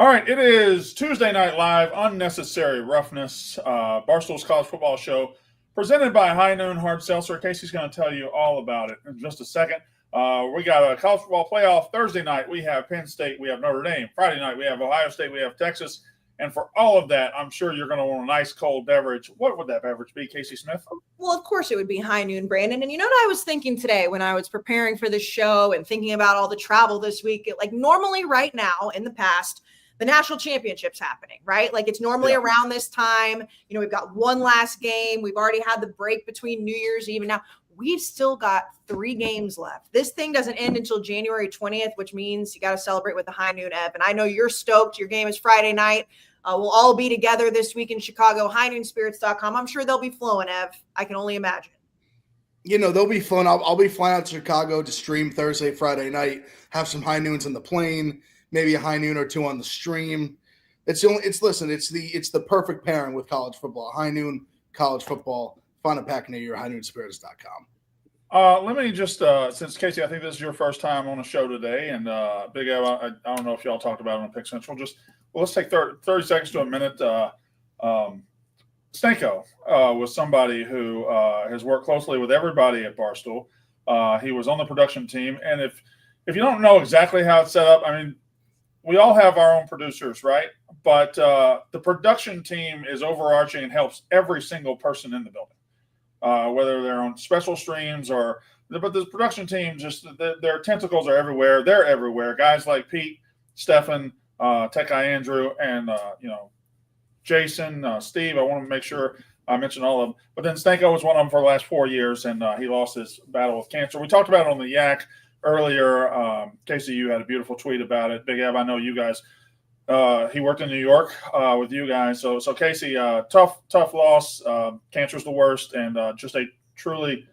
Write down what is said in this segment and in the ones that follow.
All right, it is Tuesday Night Live, Unnecessary Roughness, Barstool's college football show, presented by High Noon Hard Seltzer. Kayce's going to tell you all about it in just a second. We got a college football playoff. Thursday night, we have Penn State, we have Notre Dame. Friday night, we have Ohio State, we have Texas. And for all of that, I'm sure you're going to want a nice cold beverage. What would that beverage be, Kayce Smith? Well, of course it would be High Noon, Brandon. And you know what I was thinking today when I was preparing for this show and thinking about all the travel this week? Like normally right now in the past, the national championship's happening, right? Like it's normally around this time. You know, we've got one last game. We've already had the break between New Year's Eve and now. We've still got 3 games left. This thing doesn't end until January 20th, which means you got to celebrate with the High Noon Ev. And I know you're stoked. Your game is Friday night. We'll all be together this week in Chicago, highnoonspirits.com. I'm sure they'll be flowing, Ev. I can only imagine. You know, they'll be fun. I'll be flying out to Chicago to stream Thursday, Friday night, have some High Noons on the plane, maybe a High Noon or 2 on the stream. It's the perfect pairing with college football. High Noon college football. Find a pack near you, highnoonspirits.com. Let me just, since Kayce, I think this is your first time on a show today, and Big Ev, I don't know if y'all talked about it on Pick Central. Let's take 30 seconds to a minute. Stanko was somebody who has worked closely with everybody at Barstool. He was on the production team, and if you don't know exactly how it's set up, I mean, we all have our own producers, right? But the production team is overarching and helps every single person in the building. Whether they're on special streams but the production team, just their tentacles are everywhere. They're everywhere. Guys like Pete, Stefan, Tech Guy Andrew, and Jason, Steve. I want to make sure I mention all of them. But then Stanko was one of them for the last 4 years, and he lost his battle with cancer. We talked about it on the Yak earlier. Kayce, you had a beautiful tweet about it. Big Ev, I know you guys. He worked in New York with you guys. So Kayce, tough loss. Cancer's the worst, and just a truly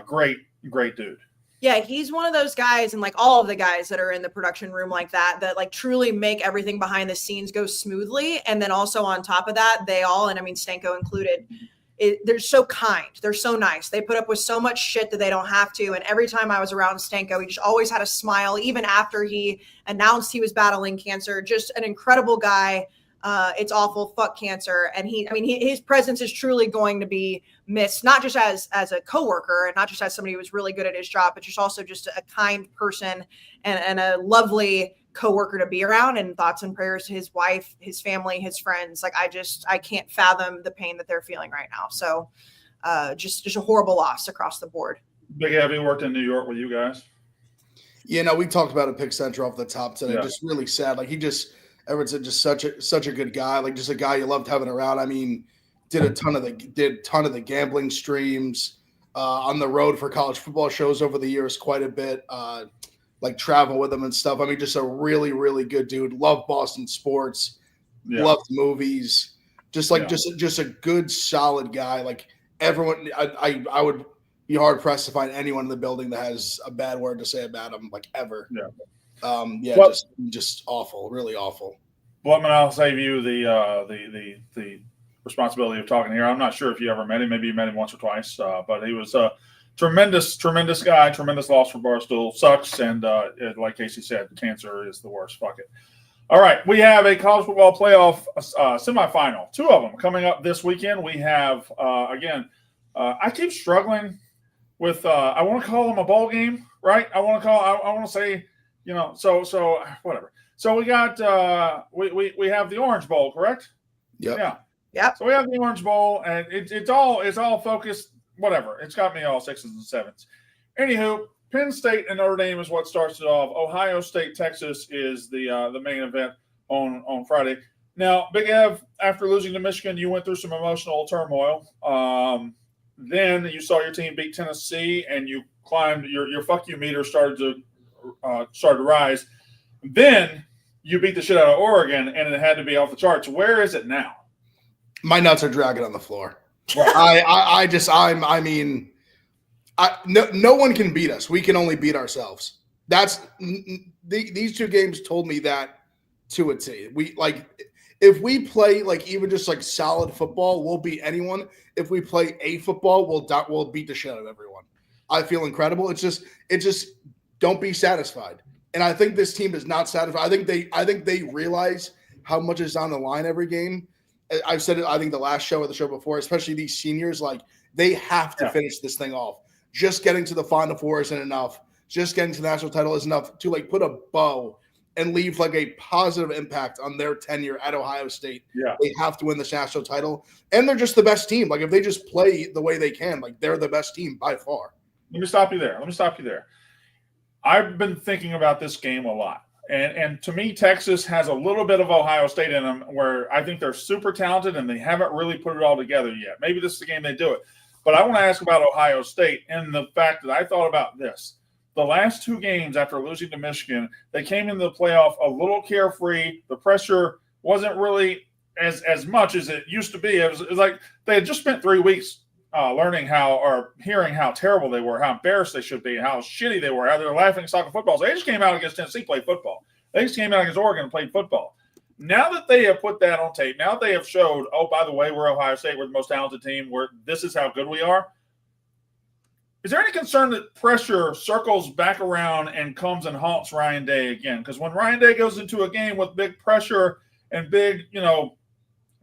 great dude. Yeah, he's one of those guys, and like all of the guys that are in the production room like that like truly make everything behind the scenes go smoothly. And then also on top of that, they all, and I mean Stanko included, they're so kind. They're so nice. They put up with so much shit that they don't have to. And every time I was around Stanko, he just always had a smile, even after he announced he was battling cancer. Just an incredible guy. It's awful. Fuck cancer. And his presence is truly going to be missed, not just as a coworker and not just as somebody who was really good at his job, but just also just a kind person and a lovely coworker to be around. And thoughts and prayers to his wife, his family, his friends. Like I can't fathom the pain that they're feeling right now. So just a horrible loss across the board. Big Ev, he worked in New York with you guys. You know, we talked about a Pick Central off the top today. Yeah. Just really sad. Like Everett's just such a good guy. Like just a guy you loved having around. I mean, did a ton of the gambling streams on the road for college football shows over the years, quite a bit. Like travel with him and stuff. I mean, just a really, really good dude. Loved Boston sports. Yeah. Loved movies. Just a good, solid guy. Like everyone, I would be hard pressed to find anyone in the building that has a bad word to say about him, like ever. Yeah. Just awful, really awful. Well, I'll save you the responsibility of talking here. I'm not sure if you ever met him. Maybe you met him once or twice, but he was a tremendous guy. Tremendous loss for Barstool. Sucks, and like Kayce said, cancer is the worst. Fuck it. All right, we have a college football playoff semifinal. 2 of them coming up this weekend. We have I keep struggling with. I want to call them a bowl game, right? I want to say. So whatever. So we got we have the Orange Bowl, correct? Yep. Yeah. So we have the Orange Bowl, and it's all focused. Whatever. It's got me all 6s and 7s. Anywho, Penn State and Notre Dame is what starts it off. Ohio State, Texas is the main event on Friday. Now, Big Ev, after losing to Michigan, you went through some emotional turmoil. Then you saw your team beat Tennessee, and you climbed your fuck you meter started to rise. Then you beat the shit out of Oregon, and it had to be off the charts. Where is it now? My nuts are dragging on the floor. Right. No one can beat us. We can only beat ourselves. These 2 games told me that to a T. If we play even just solid football, we'll beat anyone. If we play a football, we'll beat the shit out of everyone. I feel incredible. It's just don't be satisfied. And I think this team is not satisfied. I think they realize how much is on the line every game. I've said it, I think the last show or the show before, especially these seniors, like they have to finish this thing off. Just getting to the Final Four isn't enough. Just getting to the national title is enough to like put a bow and leave like a positive impact on their tenure at Ohio State. Yeah. They have to win this national title. And they're just the best team. Like if they just play the way they can, like they're the best team by far. Let me stop you there. I've been thinking about this game a lot. And to me, Texas has a little bit of Ohio State in them where I think they're super talented and they haven't really put it all together yet. Maybe this is the game they do it. But I want to ask about Ohio State and the fact that I thought about this. The last 2 games after losing to Michigan, they came into the playoff a little carefree. The pressure wasn't really as much as it used to be. It was like they had just spent 3 weeks learning how or hearing how terrible they were, how embarrassed they should be, how shitty they were, how they were laughing at soccer football. So they just came out against Tennessee, played football. They just came out against Oregon and played football. Now that they have put that on tape, now that they have showed, oh, by the way, we're Ohio State, we're the most talented team, this is how good we are. Is there any concern that pressure circles back around and comes and haunts Ryan Day again? Because when Ryan Day goes into a game with big pressure and big,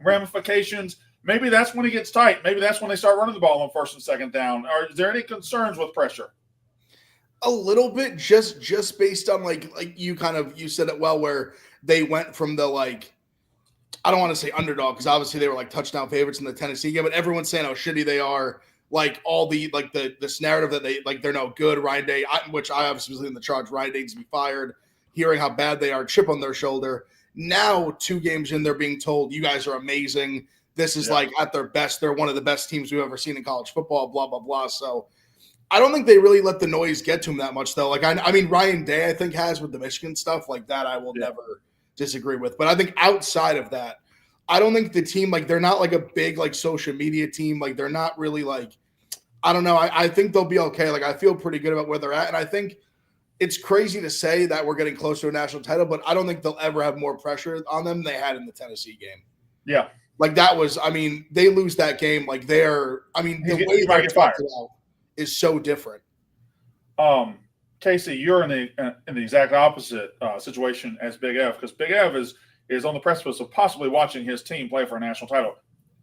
ramifications, maybe that's when he gets tight. Maybe that's when they start running the ball on first and second down. Or is there any concerns with pressure? A little bit, just based on like you said it well, where they went from the I don't want to say underdog because obviously they were like touchdown favorites in the Tennessee game, but everyone's saying how shitty they are. Like all the this narrative that they're no good. Ryan Day, which I obviously was in the charge. Ryan Day needs to be fired. Hearing how bad they are, chip on their shoulder. Now 2 games in, they're being told you guys are amazing. This is like at their best. They're one of the best teams we've ever seen in college football. Blah blah blah. So I don't think they really let the noise get to him that much though. Like I mean Ryan Day I think has with the Michigan stuff like that. I will never disagree with. But I think outside of that, I don't think the team, they're not like a big social media team. Like they're not really I don't know. I think they'll be okay. I feel pretty good about where they're at. And I think it's crazy to say that we're getting close to a national title, but I don't think they'll ever have more pressure on them than they had in the Tennessee game. Yeah. That was, they lose that game. The way they talked it out is so different. Kayce, you're in the exact opposite situation as Big Ev, because Big Ev is on the precipice of possibly watching his team play for a national title.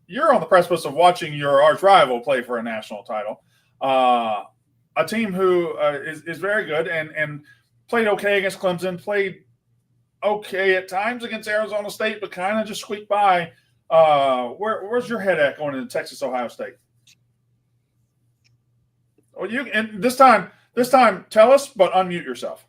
You're on the precipice of watching your arch rival play for a national title. A team who is very good and played okay against Clemson, played okay at times against Arizona State, but kind of just squeaked by. Where's your head at going into Texas, Ohio State? Well, and this time, tell us, but unmute yourself.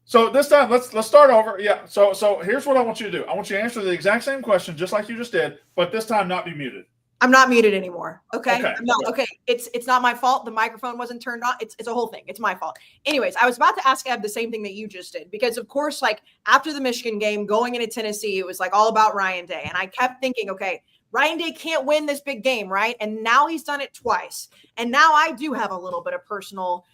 So this time, let's start over. Yeah. So here's what I want you to do. I want you to answer the exact same question, just like you just did, but this time not be muted. I'm not muted anymore. Okay. Okay. I'm not, okay. It's not my fault. The microphone wasn't turned on. It's a whole thing. It's my fault. Anyways, I was about to ask Eb the same thing that you just did, because of course, after the Michigan game, going into Tennessee, it was all about Ryan Day. And I kept thinking, okay, Ryan Day can't win this big game, right? And now he's done it twice. And now I do have a little bit of personal,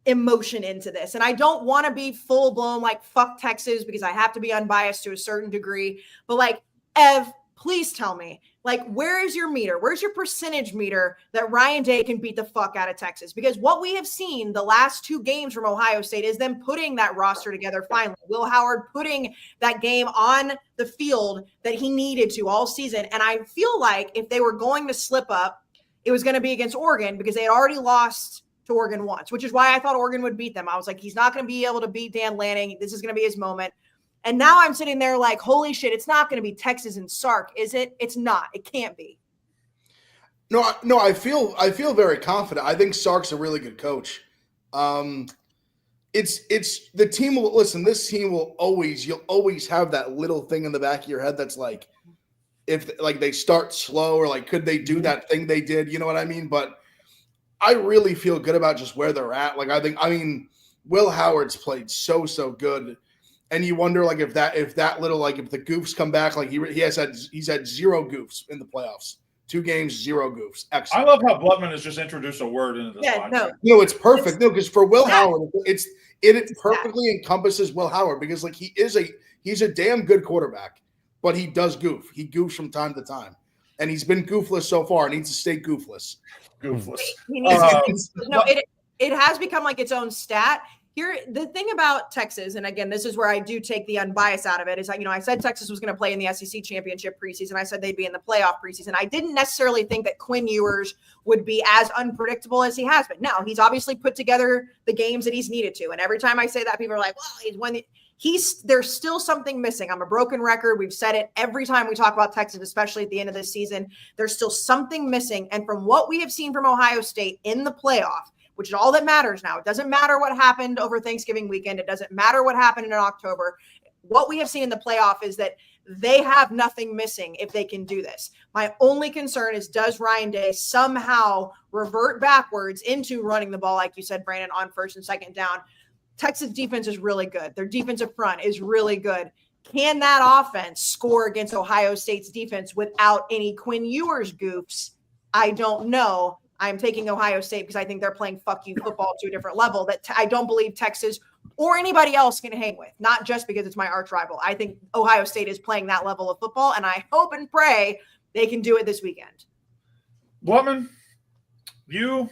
emotion into this. And I don't want to be full blown fuck Texas, because I have to be unbiased to a certain degree. But Ev, please tell me, where is your meter? Where's your percentage meter that Ryan Day can beat the fuck out of Texas? Because what we have seen the last 2 games from Ohio State is them putting that roster together finally. Will Howard putting that game on the field that he needed to all season. And I feel like if they were going to slip up, it was going to be against Oregon, because they had already lost to Oregon once, which is why I thought Oregon would beat them. I was like, he's not going to be able to beat Dan Lanning. This is going to be his moment. And now I'm sitting there holy shit, it's not going to be Texas and Sark, is it? It's not. It can't be. No, I feel very confident. I think Sark's a really good coach. It's the team will listen. This team will you'll always have that little thing in the back of your head that's if they start slow or could they do that thing they did? You know what I mean? But I really feel good about just where they're at. Will Howard's played so good. And you wonder if that little if the goofs come back, he's had 0 goofs in the playoffs. 2 games, 0 goofs. Excellent. I love how Blutman has just introduced a word into this. Yeah, podcast. No, it's perfect. Because for Will Howard, it perfectly encompasses Will Howard, because he's a damn good quarterback, but he does goof. He goofs from time to time, and he's been goofless so far. Needs to stay goofless. Goofless. It has become its own stat. Here, the thing about Texas, and again, this is where I do take the unbiased out of it, is I said Texas was going to play in the SEC championship preseason. I said they'd be in the playoff preseason. I didn't necessarily think that Quinn Ewers would be as unpredictable as he has been. Now, he's obviously put together the games that he's needed to. And every time I say that, people are like, well, there's still something missing. I'm a broken record. We've said it every time we talk about Texas, especially at the end of this season. There's still something missing. And from what we have seen from Ohio State in the playoff, which is all that matters now. It doesn't matter what happened over Thanksgiving weekend. It doesn't matter what happened in October. What we have seen in the playoff is that they have nothing missing if they can do this. My only concern is, does Ryan Day somehow revert backwards into running the ball, like you said, Brandon, on first and second down? Texas defense is really good. Their defensive front is really good. Can that offense score against Ohio State's defense without any Quinn Ewers goofs? I don't know. I'm taking Ohio State because I think they're playing fuck you football to a different level that I don't believe Texas or anybody else can hang with, not just because it's my arch rival. I think Ohio State is playing that level of football, and I hope and pray they can do it this weekend. Blutman, you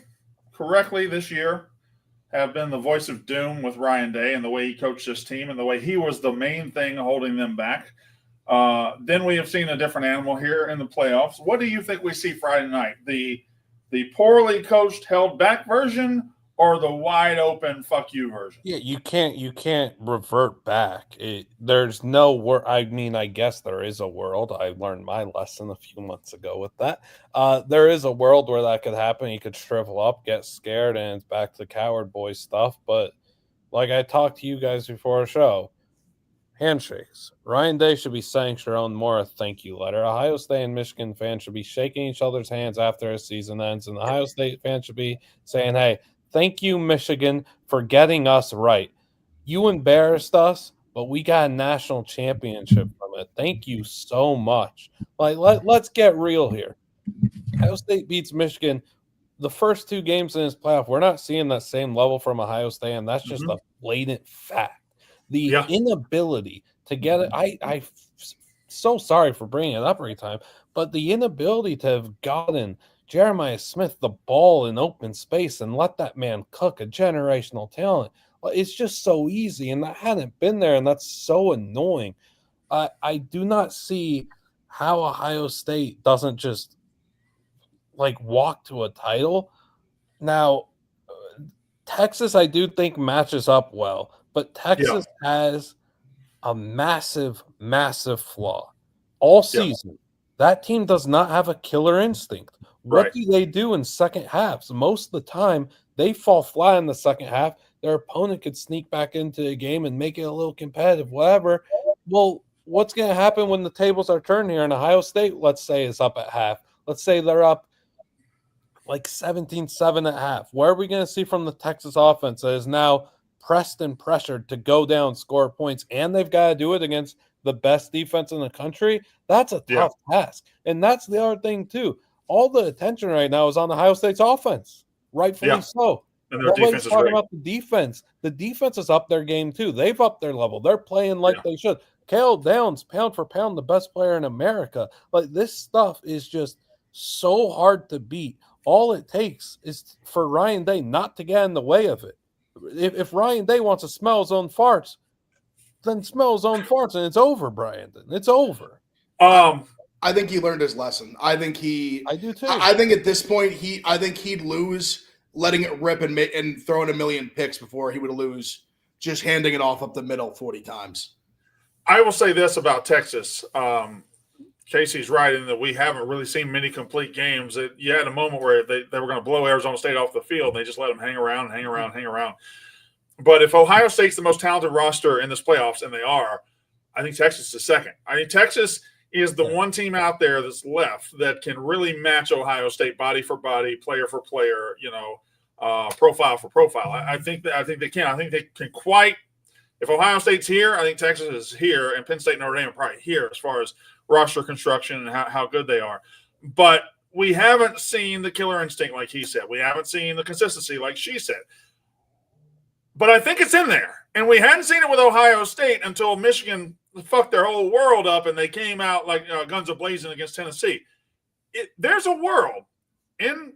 correctly this year have been the voice of doom with Ryan Day and the way he coached this team and the way he was the main thing holding them back. Then we have seen a different animal here in the playoffs. What do you think we see Friday night? The poorly coached, held back version, or the wide open fuck you version? Yeah, you can't revert back. There's no world. I mean, I guess there is a world. I learned my lesson a few months ago with that. There is a world where that could happen. You could shrivel up, get scared, and it's back to coward boy stuff. But like I talked to you guys before a show, handshakes. Ryan Day should be sending Sharon Moore a thank you letter. Ohio State and Michigan fans should be shaking each other's hands after a season ends, and the Ohio State fans should be saying, hey, thank you, Michigan, for getting us right. You embarrassed us, but we got a national championship from it. Thank you so much. Like, let's get real here. Ohio State beats Michigan. The first two games in this playoff, we're not seeing that same level from Ohio State, and that's just a blatant fact. The inability to get it, I'm so sorry for bringing it up every time, but the inability to have gotten Jeremiah Smith the ball in open space and let that man cook, a generational talent, it's just so easy, and that hadn't been there, and that's so annoying. I do not see how Ohio State doesn't just like walk to a title. Now, Texas, I do think matches up well, but Texas has a massive, massive flaw. All season, that team does not have a killer instinct. What do they do in second halves? Most of the time, they fall flat in the second half. Their opponent could sneak back into the game and make it a little competitive, whatever. Well, what's going to happen when the tables are turned here in Ohio State, let's say, is up at half? Let's say they're up like 17-7 at half. What are we going to see from the Texas offense that is now pressed and pressured to go down, score points, and they've got to do it against the best defense in the country? That's a tough task. And that's the other thing, too. All the attention right now is on Ohio State's offense, rightfully so. And their defense is talking great. about the defense. The defense is up their game, too. They've upped their level. They're playing like they should. Caleb Downs, pound for pound, the best player in America. Like, this stuff is just so hard to beat. All it takes is for Ryan Day not to get in the way of it. If Ryan Day wants to smell his own farts, then smell his own farts, and it's over, Brandon. It's over. I think he learned his lesson. I do too. I think at this point, he'd lose letting it rip and throwing a million picks before he would lose just handing it off up the middle 40 times. I will say this about Texas. Kayce's right in that we haven't really seen many complete games. You had a moment where they were going to blow Arizona State off the field, and they just let them hang around. But if Ohio State's the most talented roster in this playoffs, and they are, I think Texas is second. I think Texas is the one team out there that's left that can really match Ohio State body for body, player for player, profile for profile. I think they can. I think they can quite. If Ohio State's here, I think Texas is here, and Penn State and Notre Dame are probably here as far as roster construction and how good they are. But we haven't seen the killer instinct like he said. We haven't seen the consistency like she said. But I think it's in there. And we hadn't seen it with Ohio State until Michigan fucked their whole world up and they came out like guns a-blazing against Tennessee. There's a world in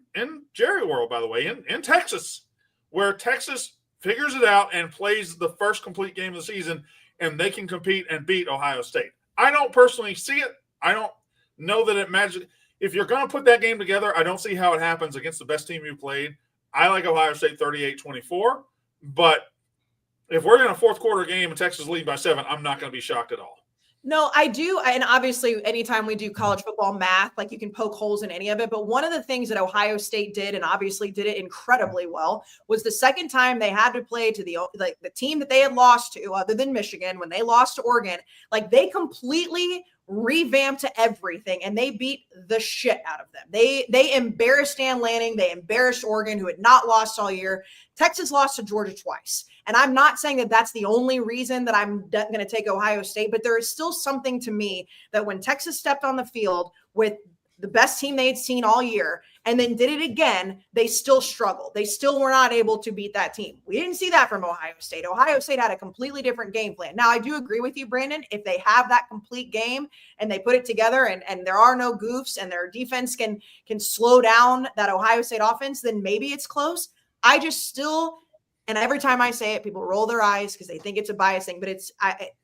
Jerry world, by the way, in Texas, where Texas figures it out and plays the first complete game of the season, and they can compete and beat Ohio State. I don't personally see it. I don't know that it magic. If you're going to put that game together, I don't see how it happens against the best team you played. I like Ohio State 38-24, but if we're in a fourth quarter game and Texas lead by 7, I'm not going to be shocked at all. No, I do. And obviously, anytime we do college football math, like you can poke holes in any of it. But one of the things that Ohio State did, and obviously did it incredibly well, was the second time they had to play to the team that they had lost to, other than Michigan, when they lost to Oregon, like they completely revamped to everything and they beat the shit out of them. They embarrassed Dan Lanning. They embarrassed Oregon, who had not lost all year. Texas lost to Georgia twice. And I'm not saying that that's the only reason that I'm going to take Ohio State, but there is still something to me that when Texas stepped on the field with the best team they had seen all year and then did it again, they still struggled. They still were not able to beat that team. We didn't see that from Ohio State. Ohio State had a completely different game plan. Now, I do agree with you, Brandon. If they have that complete game and they put it together and there are no goofs and their defense can slow down that Ohio State offense, then maybe it's close. I just still – and every time I say it, people roll their eyes because they think it's a bias thing, but it's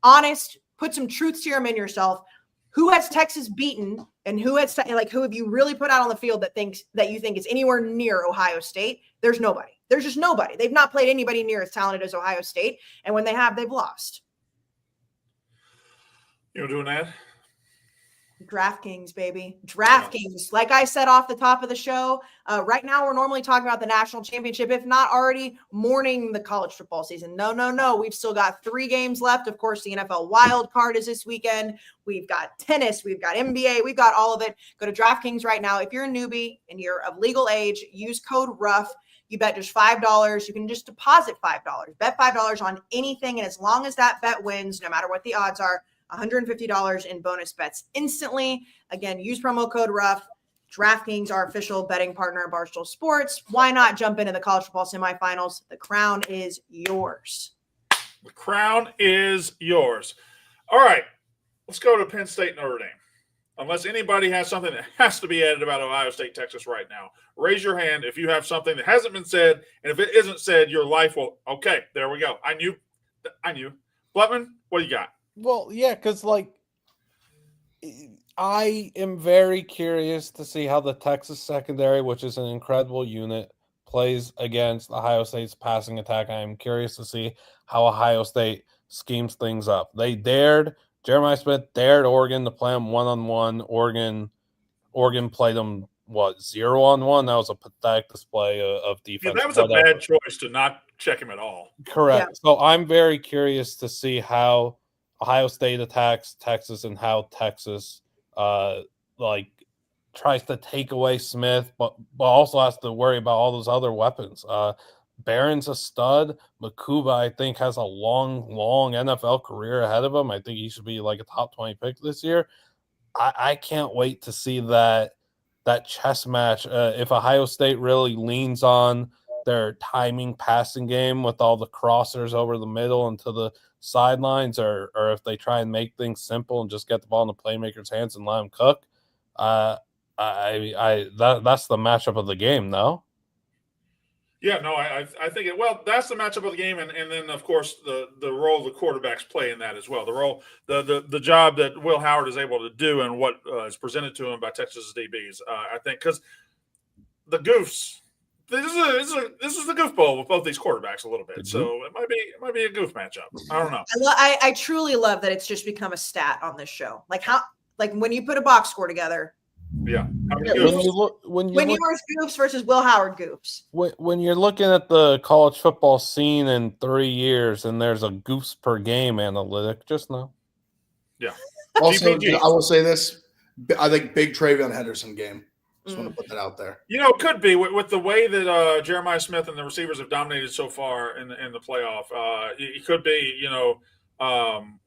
honest. Put some truth serum in yourself. Who has Texas beaten, and who have you really put out on the field that you think is anywhere near Ohio State? There's nobody. There's just nobody. They've not played anybody near as talented as Ohio State, and when they have, they've lost. You know, doing that. DraftKings, baby. DraftKings. Like I said off the top of the show, right now we're normally talking about the national championship, if not already mourning the college football season. No. We've still got 3 games left. Of course, the NFL wild card is this weekend. We've got tennis. We've got NBA. We've got all of it. Go to DraftKings right now. If you're a newbie and you're of legal age, use code RUFF. You bet just $5. You can just deposit $5. Bet $5 on anything. And as long as that bet wins, no matter what the odds are, $150 in bonus bets instantly. Again, use promo code RUFF. DraftKings, our official betting partner of Barstool Sports. Why not jump into the college football semifinals? The crown is yours. The crown is yours. All right, let's go to Penn State, Notre Dame. Unless anybody has something that has to be added about Ohio State, Texas right now. Raise your hand if you have something that hasn't been said. And if it isn't said, your life will. Okay, there we go. I knew. Blutman, what do you got? Well, yeah, because, I am very curious to see how the Texas secondary, which is an incredible unit, plays against Ohio State's passing attack. I am curious to see how Ohio State schemes things up. Jeremiah Smith dared Oregon to play them one-on-one. Oregon played them, 0-on-1? That was a pathetic display of defense. Yeah, that was a bad choice to not check him at all. Correct. Yeah. So I'm very curious to see how Ohio State attacks Texas and how Texas tries to take away Smith, but also has to worry about all those other weapons. Barron's a stud. Makuba, I think, has a long NFL career ahead of him. I think he should be like a top 20 pick this year. I can't wait to see that chess match. If Ohio State really leans on their timing passing game with all the crossers over the middle and to the sidelines, or if they try and make things simple and just get the ball in the playmaker's hands and let him cook, that's the matchup of the game, no? Yeah, no, I think that's the matchup of the game, and then of course the role the quarterbacks play in that as well. The role, the job that Will Howard is able to do and what is presented to him by Texas DBs. I think because the goofs. This is the goofball with both these quarterbacks a little bit, so it might be a goof matchup. I don't know. I truly love that it's just become a stat on this show. Like when you put a box score together. Yeah. When you were goofs versus Will Howard goofs. When you're looking at the college football scene in 3 years and there's a goofs per game analytic, just know. Yeah. Also, I will say this: I think big Travion Henderson game. Just want to put that out there. It could be with the way that Jeremiah Smith and the receivers have dominated so far in the playoff. It could be,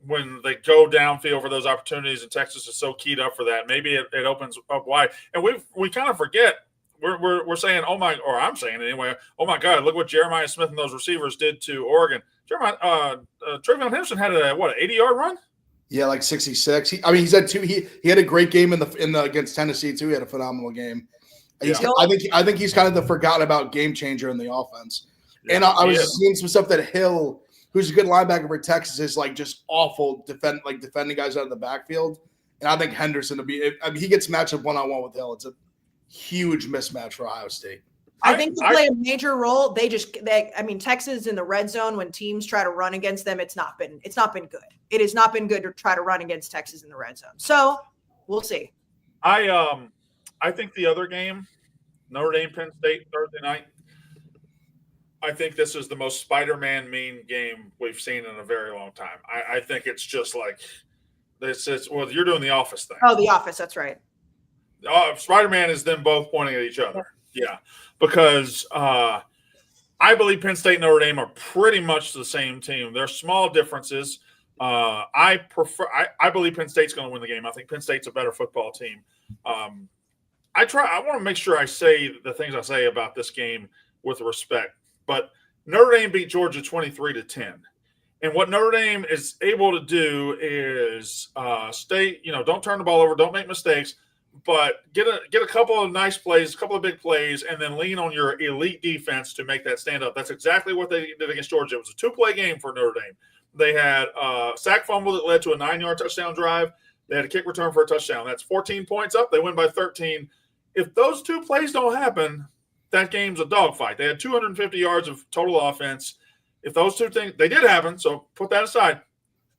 when they go downfield for those opportunities, and Texas is so keyed up for that. Maybe it opens up wide, and we kind of forget. We're saying, I'm saying anyway. Oh my God! Look what Jeremiah Smith and those receivers did to Oregon. Travion Henderson had an 80-yard run. Yeah, like 66. He's had 2. He had a great game in the against Tennessee too. He had a phenomenal game. I think he's kind of the forgotten about game changer in the offense. And I was seeing some stuff that Hill, who's a good linebacker for Texas, is like just awful defending guys out of the backfield. And I think Henderson will be. I mean, he gets matched up one-on-one with Hill. It's a huge mismatch for Ohio State. I think they play a major role. I mean, Texas in the red zone, when teams try to run against them, it's not been good. It has not been good to try to run against Texas in the red zone. So we'll see. I think the other game, Notre Dame, Penn State, Thursday night, I think this is the most Spider-Man mean game we've seen in a very long time. I think it's just like this is, well, you're doing the Office thing. Oh, the Office. That's right. Spider-Man is them both pointing at each other. Yeah, because I believe Penn State and Notre Dame are pretty much the same team. There's small differences. I believe Penn State's going to win the game. I think Penn State's a better football team. I want to make sure I say the things I say about this game with respect. But Notre Dame beat Georgia 23-10. And what Notre Dame is able to do is don't turn the ball over, don't make mistakes, but get a couple of nice plays, a couple of big plays, and then lean on your elite defense to make that stand up. That's exactly what they did against Georgia. It was a two-play game for Notre Dame. They had a sack fumble that led to a 9-yard touchdown drive. They had a kick return for a touchdown. That's 14 points up. They win by 13. If those two plays don't happen, that game's a dogfight. They had 250 yards of total offense. If those two things – they did happen, so put that aside.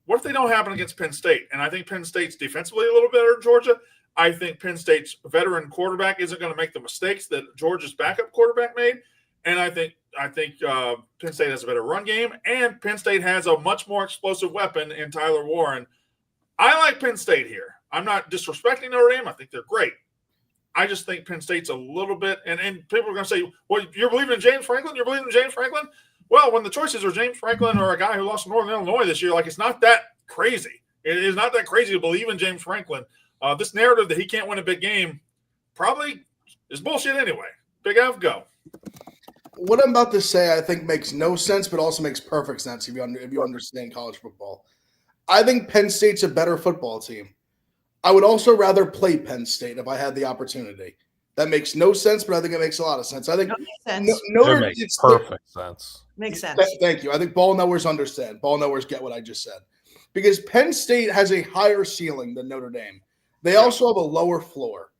What if they don't happen against Penn State? And I think Penn State's defensively a little better than Georgia. I think Penn State's veteran quarterback isn't going to make the mistakes that Georgia's backup quarterback made. And I think Penn State has a better run game, and Penn State has a much more explosive weapon in Tyler Warren. I like Penn State here. I'm not disrespecting Notre Dame. I think they're great. I just think Penn State's a little bit – and people are going to say, well, you're believing in James Franklin? You're believing in James Franklin? Well, when the choices are James Franklin or a guy who lost to Northern Illinois this year, like, it's not that crazy. It is not that crazy to believe in James Franklin. This narrative that he can't win a big game probably is bullshit anyway. Big F, go. What I'm about to say, I think, makes no sense, but also makes perfect sense if you understand college football. I think Penn State's a better football team. I would also rather play Penn State if I had the opportunity. That makes no sense, but I think it makes a lot of sense. I think makes perfect sense. Makes sense. Thank you. I think ball knowers understand. Ball knowers get what I just said. Because Penn State has a higher ceiling than Notre Dame. They also have a lower floor.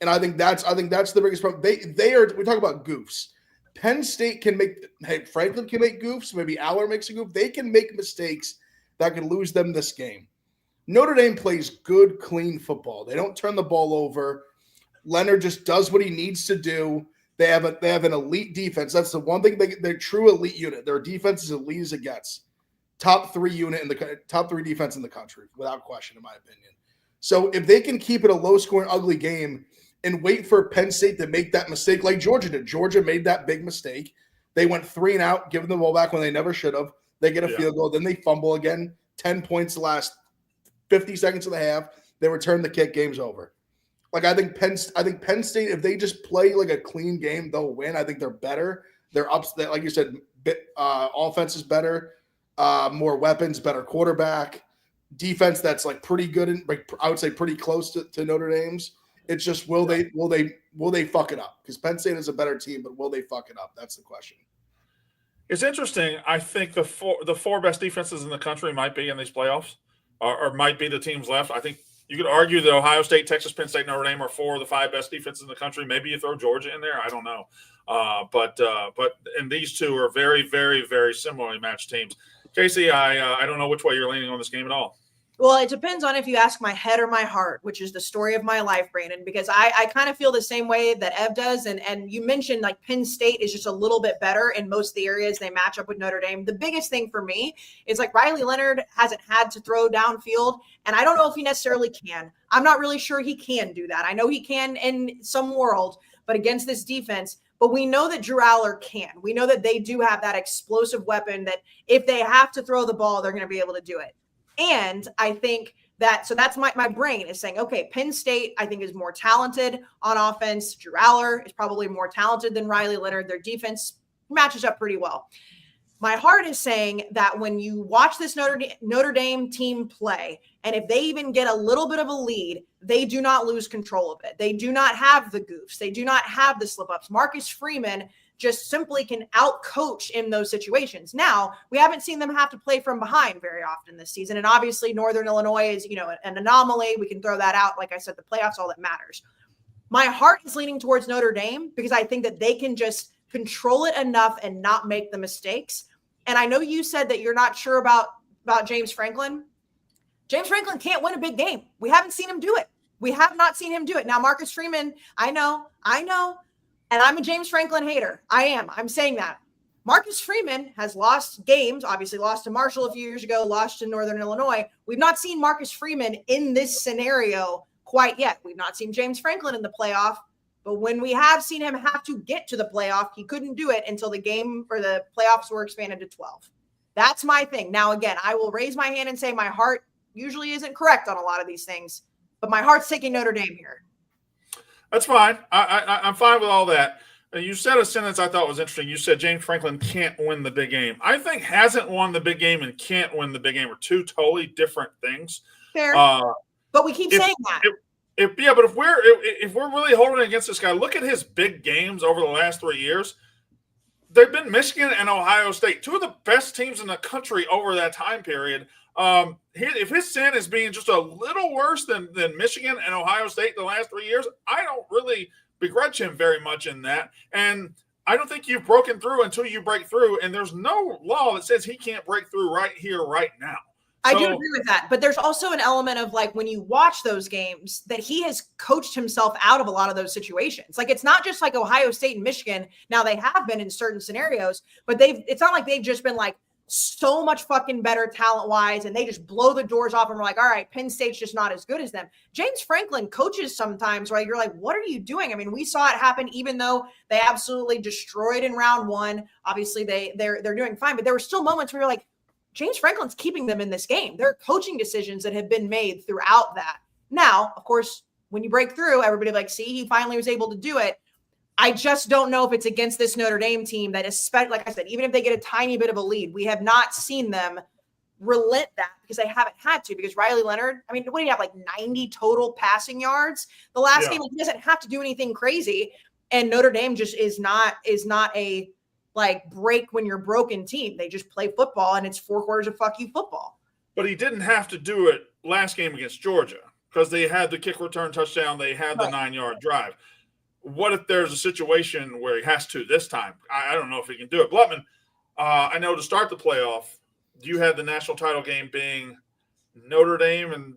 And I think that's the biggest problem. We talk about goofs. Penn State can make Franklin can make goofs, maybe Aller makes a goof. They can make mistakes that could lose them this game. Notre Dame plays good, clean football. They don't turn the ball over. Leonard just does what he needs to do. They have an elite defense. That's the one thing they're true elite unit. Their defense is elite as it gets. Top 3 defense in the country, without question, in my opinion. So if they can keep it a low-scoring, ugly game and wait for Penn State to make that mistake like Georgia did. Georgia made that big mistake. They went 3 and out, giving the ball back when they never should have. They get a field goal. Then they fumble again. 10 points the last 50 seconds of the half. They return the kick. Game's over. Like, I think Penn State, if they just play like a clean game, they'll win. I think they're better. They're up, like you said, offense is better, more weapons, better quarterback, defense that's like pretty good and like I would say pretty close to Notre Dame's. It's just will they fuck it up? Because Penn State is a better team, but will they fuck it up? That's the question. It's interesting. I think the four best defenses in the country might be in these playoffs, or might be the teams left. I think you could argue that Ohio State, Texas, Penn State, Notre Dame are 4 of the 5 best defenses in the country. Maybe you throw Georgia in there. I don't know. But these two are very, very, very similarly matched teams. Kayce, I don't know which way you're leaning on this game at all. Well, it depends on if you ask my head or my heart, which is the story of my life, Brandon, because I kind of feel the same way that Ev does. And you mentioned like Penn State is just a little bit better in most of the areas they match up with Notre Dame. The biggest thing for me is like Riley Leonard hasn't had to throw downfield, and I don't know if he necessarily can. I'm not really sure he can do that. I know he can in some world, but against this defense, but we know that Drew Aller can. We know that they do have that explosive weapon that if they have to throw the ball, they're going to be able to do it. And I think so that's my brain is saying, okay, Penn State, I think, is more talented on offense. Drew Aller is probably more talented than Riley Leonard. Their defense matches up pretty well. My heart is saying that when you watch this Notre Dame team play, and if they even get a little bit of a lead, they do not lose control of it. They do not have the goofs. They do not have the slip-ups. Marcus Freeman just simply can out-coach in those situations. Now, we haven't seen them have to play from behind very often this season. And obviously, Northern Illinois is, an anomaly. We can throw that out. Like I said, the playoffs, all that matters. My heart is leaning towards Notre Dame because I think that they can just control it enough and not make the mistakes. And I know you said that you're not sure about James Franklin. James Franklin can't win a big game. We haven't seen him do it. We have not seen him do it. Now, Marcus Freeman, I know. And I'm a James Franklin hater. I am. I'm saying that. Marcus Freeman has lost games, obviously lost to Marshall a few years ago, lost to Northern Illinois. We've not seen Marcus Freeman in this scenario quite yet. We've not seen James Franklin in the playoff, but when we have seen him have to get to the playoff, he couldn't do it until the game or the playoffs were expanded to 12. That's my thing. Now, again, I will raise my hand and say my heart usually isn't correct on a lot of these things, but my heart's taking Notre Dame here. That's fine. I'm fine with all that. You said a sentence I thought was interesting. You said James Franklin can't win the big game. I think hasn't won the big game and can't win the big game are two totally different things. Fair. But we keep saying that. But if we're really holding it against this guy, look at his big games over the last 3 years. They've been Michigan and Ohio State, two of the best teams in the country over that time period. If his sin is being just a little worse than Michigan and Ohio State the last 3 years, I don't really begrudge him very much in that. And I don't think you've broken through until you break through. And there's no law that says he can't break through right here, right now. I do agree with that. But there's also an element of like when you watch those games that he has coached himself out of a lot of those situations. Like it's not just like Ohio State and Michigan. Now they have been in certain scenarios, but it's not like they've just been like so much fucking better talent-wise and they just blow the doors off and we're like, all right, Penn State's just not as good as them. James Franklin coaches sometimes, right? You're like, what are you doing? I mean, we saw it happen even though they absolutely destroyed in round one. Obviously, they're doing fine, but there were still moments where you're like, James Franklin's keeping them in this game. There are coaching decisions that have been made throughout that. Now, of course, when you break through, everybody like, see, he finally was able to do it. I just don't know if it's against this Notre Dame team that, especially, like I said, even if they get a tiny bit of a lead, we have not seen them relent that because they haven't had to. Because Riley Leonard, I mean, what do you have, like 90 total passing yards? The last game, he doesn't have to do anything crazy. And Notre Dame just is not a like break when you're broken team. They just play football and it's 4 quarters of fuck you football. But he didn't have to do it last game against Georgia because they had the kick return touchdown. They had the 9-yard drive. What if there's a situation where he has to this time? I don't know if he can do it. Blutman, I know to start the playoff, you had the national title game being Notre Dame and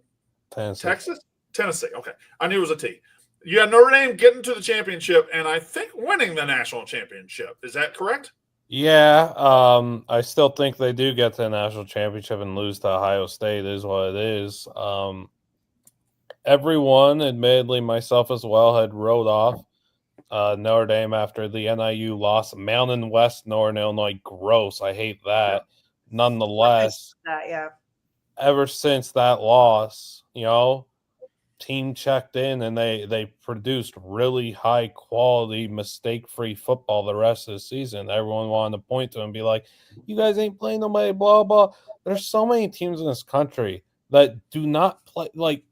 Tennessee. Okay. I knew it was a T. You had Notre Dame getting to the championship and I think winning the national championship. Is that correct? Yeah. I still think they do get to the national championship and lose to Ohio State is what it is. Everyone, admittedly myself as well, had wrote off Notre Dame after the NIU loss. Mountain West, Northern Illinois, gross. I hate that. Yeah. Nonetheless, ever since that loss, team checked in and they produced really high quality, mistake-free football the rest of the season. Everyone wanted to point to them and be like, you guys ain't playing nobody, blah, blah. There's so many teams in this country that do not play. Like,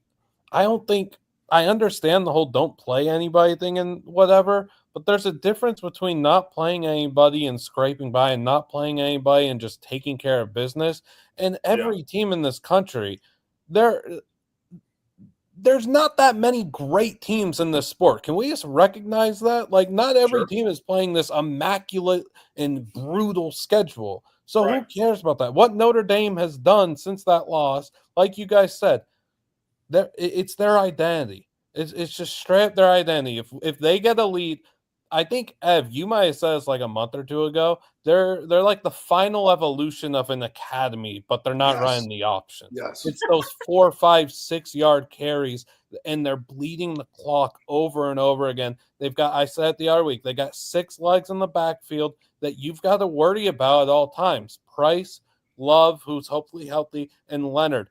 I don't think I understand the whole don't play anybody thing and whatever, but there's a difference between not playing anybody and scraping by and not playing anybody and just taking care of business. And every team in this country, there's not that many great teams in this sport. Can we just recognize that? Like, not every team is playing this immaculate and brutal schedule. So who cares about that? What Notre Dame has done since that loss, like you guys said, it's their identity. It's just straight up their identity. If they get a lead, I think, Ev, you might have said this like a month or two ago. They're like the final evolution of an academy, but they're not running the option. Yes. It's those 4, 5, 6 yard carries, and they're bleeding the clock over and over again. They've got, I said it the other week, they got 6 legs in the backfield that you've got to worry about at all times. Price, Love, who's hopefully healthy, and Leonard.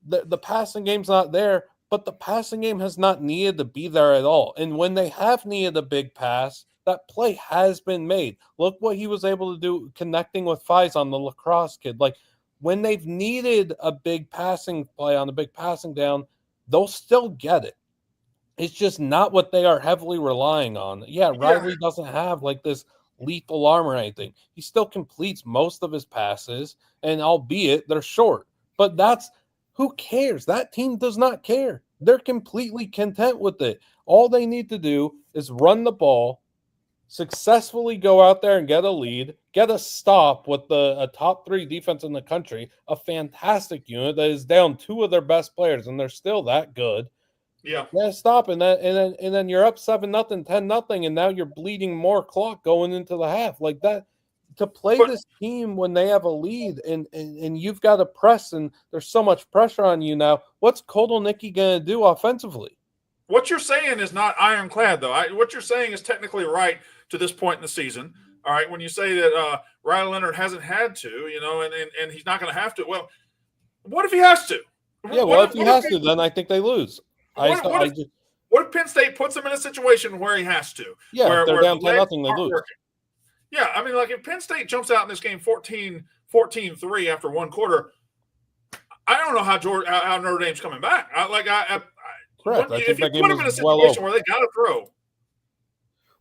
The passing game's not there, but the passing game has not needed to be there at all. And when they have needed a big pass, that play has been made. Look what he was able to do connecting with Fies on the lacrosse kid. Like, when they've needed a big passing play on a big passing down, they'll still get it. It's just not what they are heavily relying on. Yeah, Riley doesn't have like this lethal arm or anything. He still completes most of his passes, and albeit they're short. But who cares? That team does not care. They're completely content with it. All they need to do is run the ball, successfully go out there and get a lead, get a stop with a top 3 defense in the country, a fantastic unit that is down 2 of their best players, and they're still that good. Yeah. Stop, and then you're up 7-0, 10-0, and now you're bleeding more clock going into the half. Like that, to play this team when they have a lead and you've got to press, and there's so much pressure on you now. What's Kotelnicki going to do offensively? What you're saying is not ironclad, though. What you're saying is technically right to this point in the season. All right, when you say that Riley Leonard hasn't had to, and he's not going to have to. Well, what if he has to? Yeah, if he has to, then I think they lose. What if Penn State puts him in a situation where he has to? Yeah, where, if they're where down the 10-0, they lose. Working. Yeah, I mean, like if Penn State jumps out in this game 14-3 after one quarter, I don't know how Notre Dame's coming back. Correct. If you put them in a situation where they got to throw.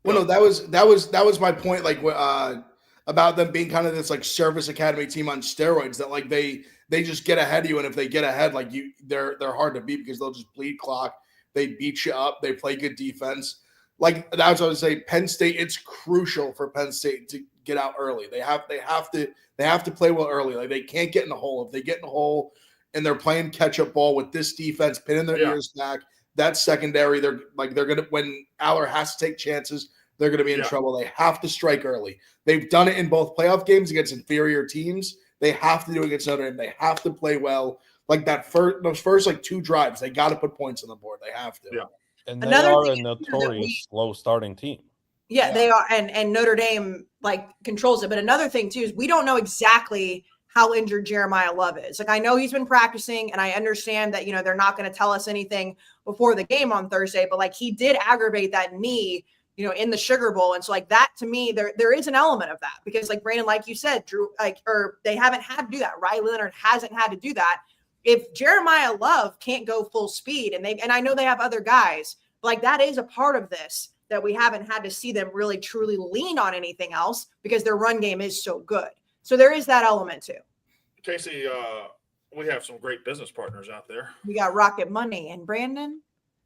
Well, no, that was my point. Like about them being kind of this like service academy team on steroids. That like they just get ahead of you, and if they get ahead, like they're hard to beat because they'll just bleed clock. They beat you up. They play good defense. Like that's what I would say. Penn State. It's crucial for Penn State to get out early. They have to play well early. Like they can't get in the hole. If they get in the hole and they're playing catch up ball with this defense, pinning their ears back. That secondary, they're gonna, when Aller has to take chances, they're gonna be in trouble. They have to strike early. They've done it in both playoff games against inferior teams. They have to do it against Notre Dame. They have to play well. Like those first like 2 drives, they got to put points on the board. They have to. Yeah. And they are a notorious slow starting team. Yeah, they are, and Notre Dame like controls it. But another thing too is we don't know exactly how injured Jeremiah Love is. Like I know he's been practicing, and I understand that they're not going to tell us anything before the game on Thursday. But like he did aggravate that knee, in the Sugar Bowl, and so like that to me, there is an element of that because like Brandon, like you said, Drew, they haven't had to do that. Riley Leonard hasn't had to do that. If Jeremiah Love can't go full speed, and I know they have other guys, but like that is a part of this that we haven't had to see them really truly lean on anything else because their run game is so good. So there is that element too. Kayce, we have some great business partners out there. We got Rocket Money, and Brandon,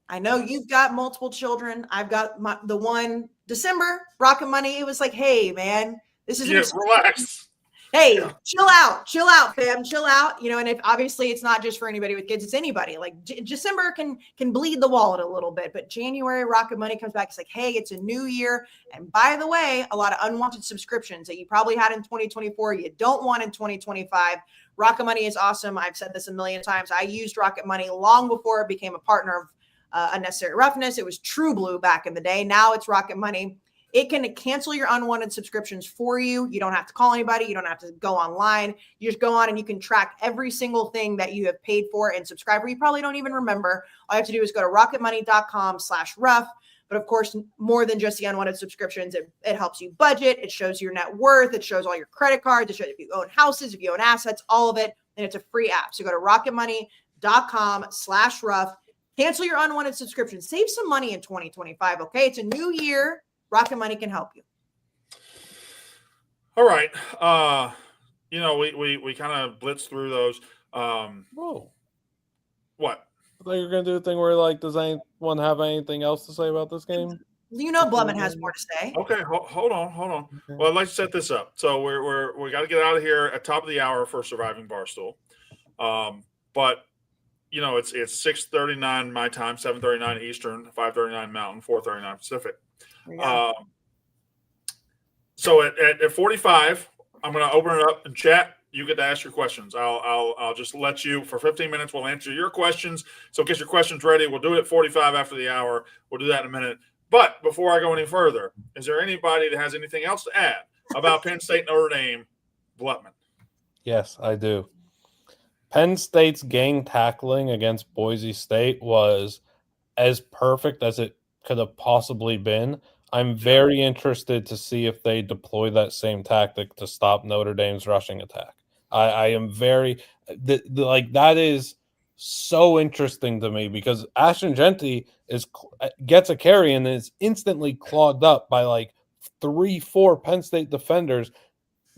I know you've got multiple children. I've got the one December Rocket Money. It was like, hey man, this is relax. Hey, chill out, fam, chill out. And if obviously it's not just for anybody with kids, it's anybody. Like December can bleed the wallet a little bit, but January Rocket Money comes back. It's like, hey, it's a new year. And by the way, a lot of unwanted subscriptions that you probably had in 2024, you don't want in 2025. Rocket Money is awesome. I've said this a million times. I used Rocket Money long before it became a partner of Unnecessary Roughness. It was True Blue back in the day. Now it's Rocket Money. It can cancel your unwanted subscriptions for you. You don't have to call anybody. You don't have to go online. You just go on and you can track every single thing that you have paid for and subscribe, or you probably don't even remember. All you have to do is go to rocketmoney.com/rough. But of course, more than just the unwanted subscriptions, it helps you budget. It shows your net worth. It shows all your credit cards. It shows if you own houses, if you own assets, all of it. And it's a free app. So go to rocketmoney.com/rough. Cancel your unwanted subscriptions. Save some money in 2025. Okay. It's a new year. Rocket Money can help you. All right. We kind of blitzed through those. Whoa. What? I thought you were going to do a thing where, like, does anyone have anything else to say about this game? Blevin has more to say. Okay, hold on. Okay. Well, let's set this up. So we got to get out of here at top of the hour for Surviving Barstool. But it's 6:39 my time, 7:39 Eastern, 5:39 Mountain, 4:39 Pacific. So at 45, I'm going to open it up and chat. You get to ask your questions. I'll just let you for 15 minutes. We'll answer your questions. So get your questions ready. We'll do it at 45 after the hour. We'll do that in a minute. But before I go any further, is there anybody that has anything else to add about Penn State Notre Dame? Blutman. Yes, I do. Penn State's gang tackling against Boise State was as perfect as it could have possibly been. I'm very interested to see if they deploy that same tactic to stop Notre Dame's rushing attack. I am very that is so interesting to me because Ashton Genty gets a carry and is instantly clogged up by like 3-4 Penn State defenders,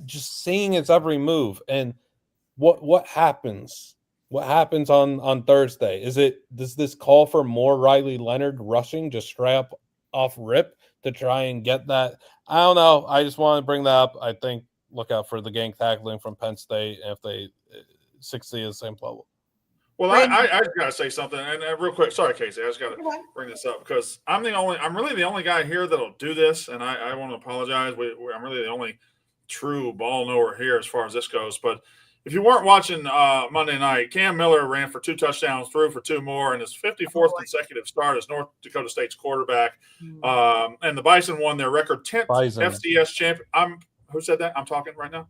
just seeing his every move. And what happens? What happens on Thursday? Does this call for more Riley Leonard rushing, just straight up off rip to try and get that? I don't know. I just want to bring that up. I think look out for the gang tackling from Penn State if they succeed at the same level. Well, I just gotta say something, and real quick. Sorry, Kayce, I just gotta bring this up because I'm really the only guy here that'll do this, and I want to apologize. I'm really the only true ball knower here as far as this goes. But if you weren't watching Monday night, Cam Miller ran for 2 touchdowns, threw for 2 more, in his 54th consecutive start as North Dakota State's quarterback. And the Bison won their record 10th FCS champion. Who said that? I'm talking right now.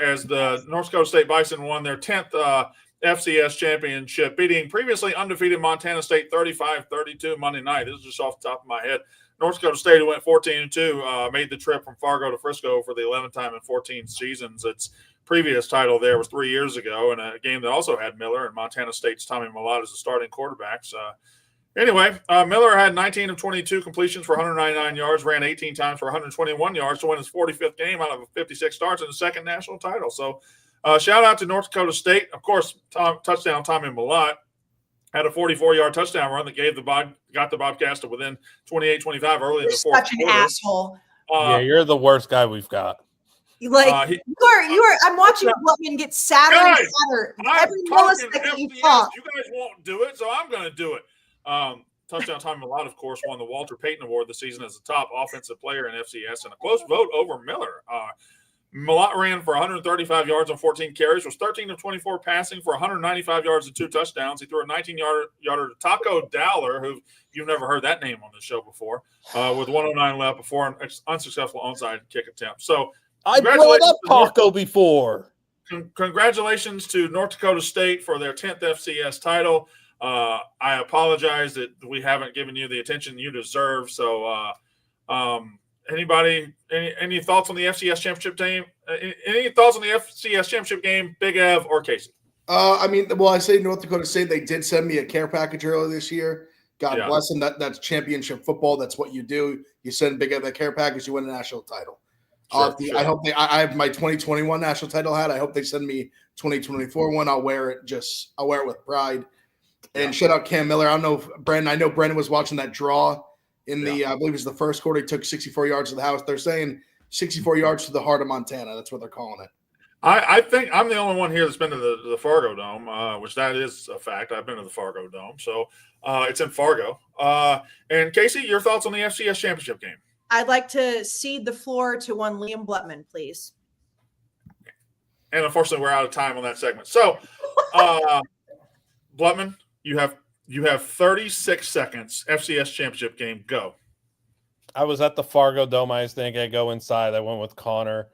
As the North Dakota State Bison won their 10th FCS championship, beating previously undefeated Montana State 35-32 Monday night. This is just off the top of my head. North Dakota State, who went 14-2, made the trip from Fargo to Frisco for the 11th time in 14 seasons. Its previous title there was 3 years ago, in a game that also had Miller and Montana State's Tommy Mellott as the starting quarterbacks. Anyway, Miller had 19 of 22 completions for 199 yards, ran 18 times for 121 yards to win his 45th game out of 56 starts in the second national title. So, shout out to North Dakota State. Of course, touchdown Tommy Mellott had a 44-yard touchdown run that got the Bobcats to within 28-25 early in the fourth such an quarter. asshole. Yeah, you're the worst guy we've got. You are. I'm watching Blackman get sadder and sadder. Every millisecond you talk. You guys won't do it, so I'm going to do it. Touchdown Tommy Mellott, of course, won the Walter Payton Award this season as the top offensive player in FCS, and a close vote over Miller. Mellott ran for 135 yards on 14 carries, was 13 of 24 passing for 195 yards and 2 touchdowns. He threw a 19-yarder to Taco Dowler, who you've never heard that name on the show before, with 109 left before an unsuccessful onside kick attempt. So I brought up Taco before. Congratulations to North Dakota State for their 10th FCS title. I apologize that we haven't given you the attention you deserve. So, any thoughts on the FCS championship game? Any thoughts on the FCS championship game, Big Ev or Kayce? I say North Dakota State. They did send me a care package earlier this year. God bless them. That's championship football. That's what you do. You send Big Ev a care package, you win a national title. Sure. I hope I have my 2021 national title hat. I hope they send me 2024 one. I'll wear it with pride. And shout out Cam Miller. I don't know if Brandon. I know Brandon was watching that draw in the. I believe it was the first quarter. He took 64 yards to the house. They're saying 64 yards to the heart of Montana. That's what they're calling it. I think I'm the only one here that's been to the Fargo Dome, which that is a fact. I've been to the Fargo Dome, so it's in Fargo. And Kayce, your thoughts on the FCS championship game? I'd like to cede the floor to one Liam Blutman, please. And unfortunately, we're out of time on that segment. So, Blutman, you have 36 seconds. FCS championship game. Go. I was at the Fargo Dome. I just think I go inside. I went with Connor.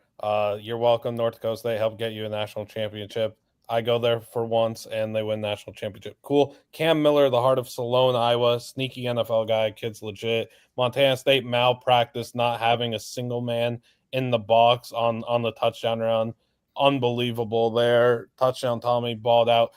You're welcome. North Dakota State helped get you a national championship. I go there for once, and they win national championship. Cool. Cam Miller, the heart of Salone, Iowa, sneaky NFL guy. Kid's legit. Montana State malpractice, not having a single man in the box on the touchdown run. Unbelievable there. Touchdown Tommy balled out.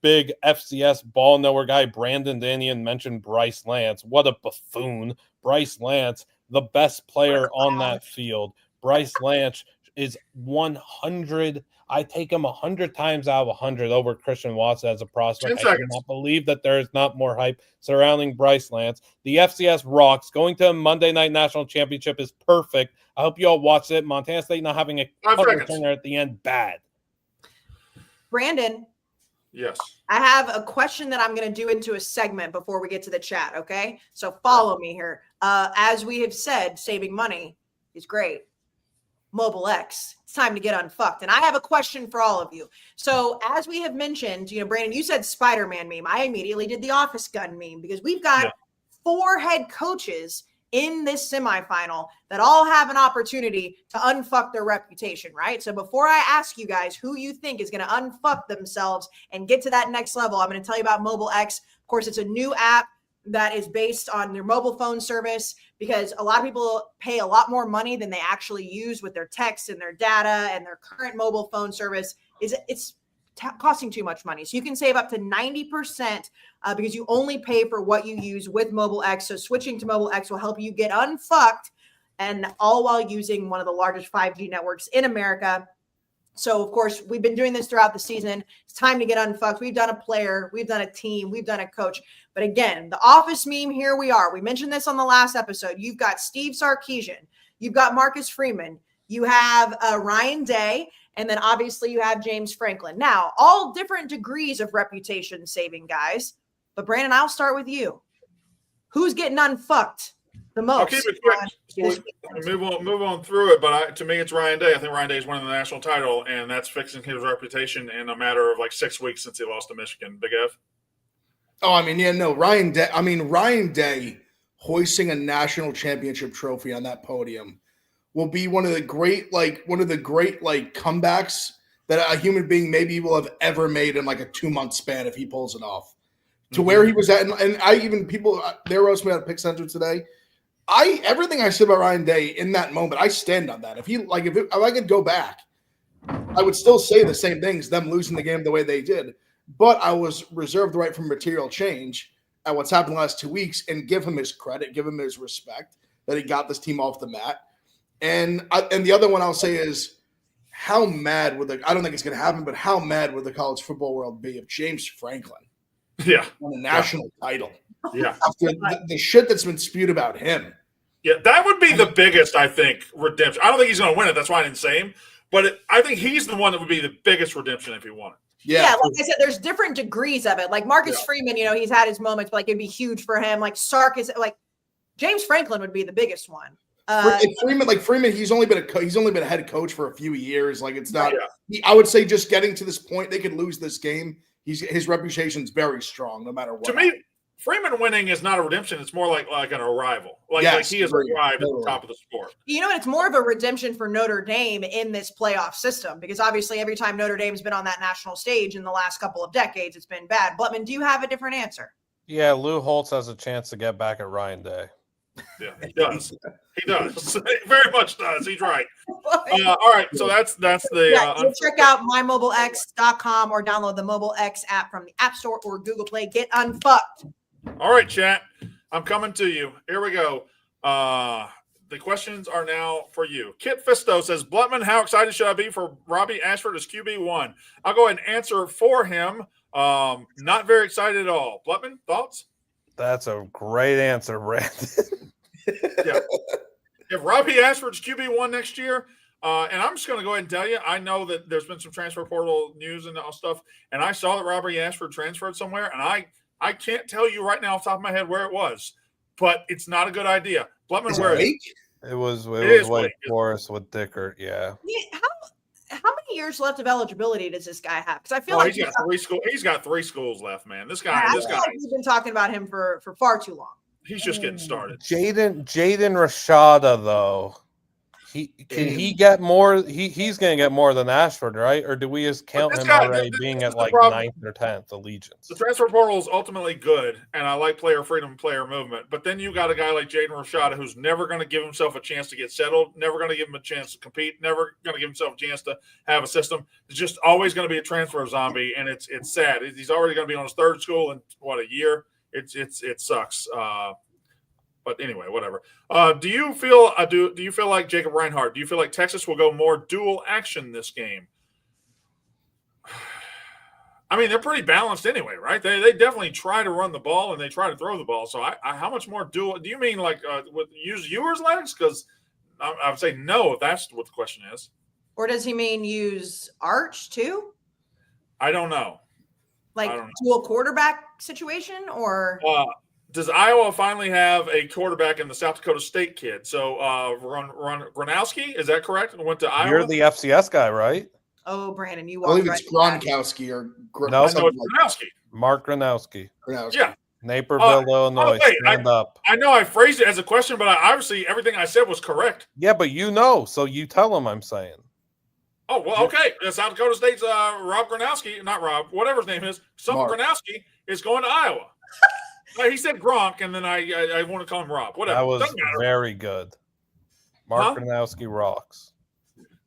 Big FCS ball knower guy. Brandon Danian mentioned Bryce Lance. What a buffoon. Bryce Lance, the best player on that field. Bryce Lance is 100. I take him 100 times out of 100 over Christian Watson as a prospect. I cannot believe that there is not more hype surrounding Bryce Lance. The FCS rocks. Going to a Monday Night National Championship is perfect. I hope you all watched it. Montana State not having a punt returner at the end, bad. Brandon. Yes. I have a question that I'm going to do into a segment before we get to the chat, okay? So follow me here. As we have said, saving money is great. Mobile X, it's time to get unfucked. And I have a question for all of you. So as we have mentioned, Brandon, you said Spider-Man meme. I immediately did the office gun meme because we've got 4 head coaches in this semifinal that all have an opportunity to unfuck their reputation, right? So before I ask you guys who you think is going to unfuck themselves and get to that next level, I'm going to tell you about Mobile X. Of course, it's a new app that is based on their mobile phone service because a lot of people pay a lot more money than they actually use with their text and their data, and their current mobile phone service it's costing too much money. So you can save up to 90% because you only pay for what you use with Mobile X. So switching to Mobile X will help you get unfucked and all while using one of the largest 5G networks in America. So, of course, we've been doing this throughout the season. It's time to get unfucked. We've done a player, we've done a team, we've done a coach. But again, the office meme, here we are. We mentioned this on the last episode. You've got Steve Sarkisian. You've got Marcus Freeman. You have Ryan Day. And then obviously you have James Franklin. Now, all different degrees of reputation saving guys. But Brandon, I'll start with you. Who's getting unfucked the most? I'll keep it quick. So move on through it. But to me, it's Ryan Day. I think Ryan Day is winning the national title, and that's fixing his reputation in a matter of like 6 weeks since he lost to Michigan. Big F. Oh, I mean, yeah, no, Ryan Day. I mean, Ryan Day hoisting a national championship trophy on that podium will be one of the great comebacks that a human being maybe will have ever made in like a 2-month span if he pulls it off. To where he was at, and I even people they roast me out of Pick Center today. Everything I said about Ryan Day in that moment, I stand on that. If I could go back, I would still say the same things. Them losing the game the way they did, but I was reserved the right for material change at what's happened the last 2 weeks and give him his credit, give him his respect that he got this team off the mat. And the other one I'll say is how mad would I don't think it's going to happen, but how mad would the college football world be if James Franklin won a national title? Yeah. After the shit that's been spewed about him. Yeah, that would be the biggest, I think, redemption. I don't think he's going to win it. That's why I didn't say him. But I think he's the one that would be the biggest redemption if he won it. Yeah, like I said, there's different degrees of it. Like Marcus Freeman, he's had his moments, but like it'd be huge for him. Like Sark is like James Franklin would be the biggest one. Freeman, he's only been a head coach for a few years. Like it's not. I would say just getting to this point, they could lose this game. His reputation's very strong, no matter what. To me, Freeman winning is not a redemption. It's more like an arrival. Like he has arrived at the top of the sport. It's more of a redemption for Notre Dame in this playoff system because obviously every time Notre Dame's been on that national stage in the last couple of decades, it's been bad. Blutman, do you have a different answer? Yeah, Lou Holtz has a chance to get back at Ryan Day. Yeah, he does. He does. He very much does. He's right. All right, so that's the. Check out mymobilex.com or download the Mobile X app from the App Store or Google Play. Get unfucked. All right, chat. I'm coming to you. Here we go. The questions are now for you. Kit Fisto says, Blutman, how excited should I be for Robbie Ashford as QB1? I'll go ahead and answer for him. Not very excited at all. Blutman, thoughts? That's a great answer, Brandon. Yeah. If Robbie Ashford's QB1 next year, and I'm just going to go ahead and tell you, I know that there's been some transfer portal news and all stuff, and I saw that Robbie Ashford transferred somewhere, and I can't tell you right now off the top of my head where it was, but it's not a good idea. Blutman, where is it? It was Wake Forest with Dickert, yeah. How many years left of eligibility does this guy have? Because I feel like he's got 3 schools left, man. This guy, we've been talking about him for far too long. He's just getting started. Jaden Rashada, though, he get more? He's going to get more than Ashford, right? Or do we just count him already being at like 9th or 10th allegiance? The transfer portal is ultimately good, and I like player freedom, player movement. But then you got a guy like Jaden Rashada who's never going to give himself a chance to get settled, never going to give him a chance to compete, never going to give himself a chance to have a system. It's just always going to be a transfer zombie, and it's sad. He's already going to be on his 3rd school in a year. It sucks. But anyway, whatever. Do you feel like Jacob Reinhardt? Do you feel like Texas will go more dual action this game? I mean, they're pretty balanced anyway, right? They definitely try to run the ball and they try to throw the ball. So how much more dual? Do you mean like use Ewers' legs? Because I would say no if that's what the question is. Or does he mean use Arch too? I don't know. Like dual quarterback situation or? Does Iowa finally have a quarterback in the South Dakota State kid? So Gronowski, is that correct? Went to Iowa. You're the FCS guy, right? Oh, Brandon, you I believe it's Gronkowski or Gronowski. Mark Gronowski. Yeah. Naperville, Illinois. Stand up. I know I phrased it as a question, but obviously everything I said was correct. Yeah, but so you tell him I'm saying. Oh, well, okay. South Dakota State's Rob Gronowski, not Rob, whatever his name is, Gronowski is going to Iowa. He said Gronk, and then I want to call him Rob. Whatever. That was very good. Mark Gronowski rocks.